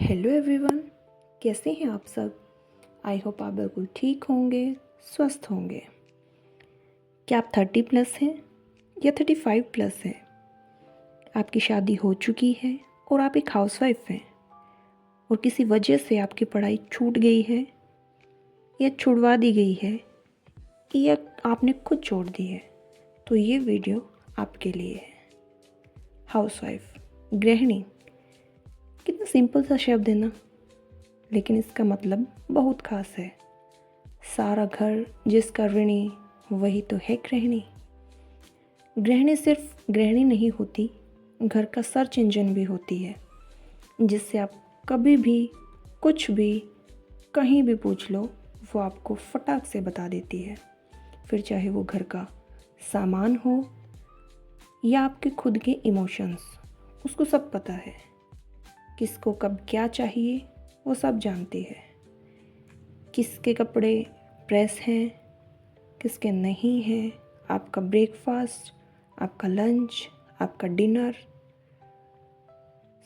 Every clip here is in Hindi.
हेलो एवरीवन, कैसे हैं आप सब। आई होप आप बिल्कुल ठीक होंगे, स्वस्थ होंगे। क्या आप 30+ हैं या 35+ हैं? आपकी शादी हो चुकी है और आप एक हाउसवाइफ हैं और किसी वजह से आपकी पढ़ाई छूट गई है या छुड़वा दी गई है या आपने खुद छोड़ दी है, तो ये वीडियो आपके लिए है। हाउसवाइफ, गृहिणी, कितना सिंपल सा शब्द है ना, लेकिन इसका मतलब बहुत खास है। सारा घर जिसका ऋणी वही तो है गृहिणी। गृहिणी सिर्फ गृहिणी नहीं होती, घर का सर्च इंजन भी होती है, जिससे आप कभी भी कुछ भी कहीं भी पूछ लो वो आपको फटाक से बता देती है। फिर चाहे वो घर का सामान हो या आपके खुद के इमोशंस, उसको सब पता है। किसको कब क्या चाहिए वो सब जानती है। किसके कपड़े प्रेस हैं, किसके नहीं हैं, आपका ब्रेकफास्ट, आपका लंच, आपका डिनर,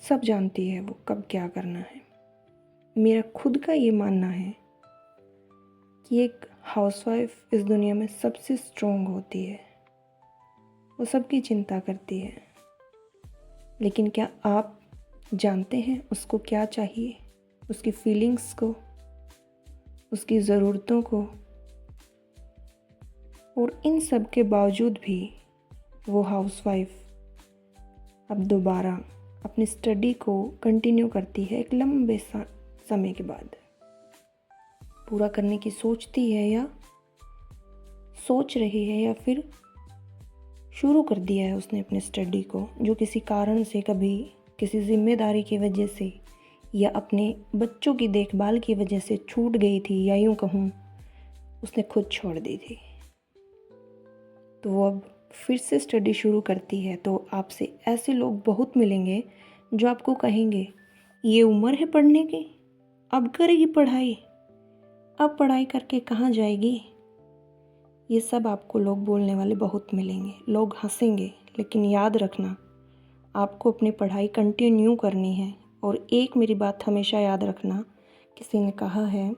सब जानती है वो कब क्या करना है। मेरा खुद का ये मानना है कि एक हाउसवाइफ इस दुनिया में सबसे स्ट्रॉन्ग होती है। वो सबकी चिंता करती है, लेकिन क्या आप जानते हैं उसको क्या चाहिए, उसकी फीलिंग्स को, उसकी ज़रूरतों को। और इन सब के बावजूद भी वो हाउसवाइफ अब दोबारा अपनी स्टडी को कंटिन्यू करती है। एक लंबे समय के बाद पूरा करने की सोचती है या सोच रही है, या फिर शुरू कर दिया है उसने अपने स्टडी को, जो किसी कारण से, कभी किसी जिम्मेदारी की वजह से या अपने बच्चों की देखभाल की वजह से छूट गई थी, या यूँ कहूँ उसने खुद छोड़ दी थी। तो वो अब फिर से स्टडी शुरू करती है। तो आपसे ऐसे लोग बहुत मिलेंगे जो आपको कहेंगे, ये उम्र है पढ़ने की, अब करेगी पढ़ाई, अब पढ़ाई करके कहाँ जाएगी। ये सब आपको लोग बोलने वाले बहुत मिलेंगे। लोग हंसेंगे, लेकिन याद रखना आपको अपनी पढ़ाई कंटिन्यू करनी है। और एक मेरी बात हमेशा याद रखना, किसी ने कहा है,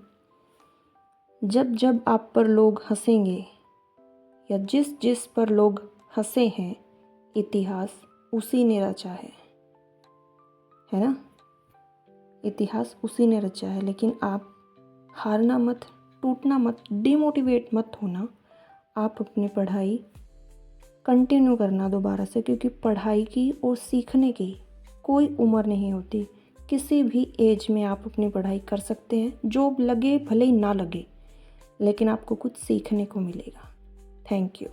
जब जब आप पर लोग हंसेंगे या जिस जिस पर लोग हंसे हैं, इतिहास उसी ने रचा है ना। इतिहास उसी ने रचा है। लेकिन आप हारना मत, टूटना मत, डिमोटिवेट मत होना। आप अपनी पढ़ाई कंटिन्यू करना दोबारा से, क्योंकि पढ़ाई की और सीखने की कोई उम्र नहीं होती। किसी भी एज में आप अपनी पढ़ाई कर सकते हैं। जॉब लगे भले ही ना लगे, लेकिन आपको कुछ सीखने को मिलेगा। Thank you.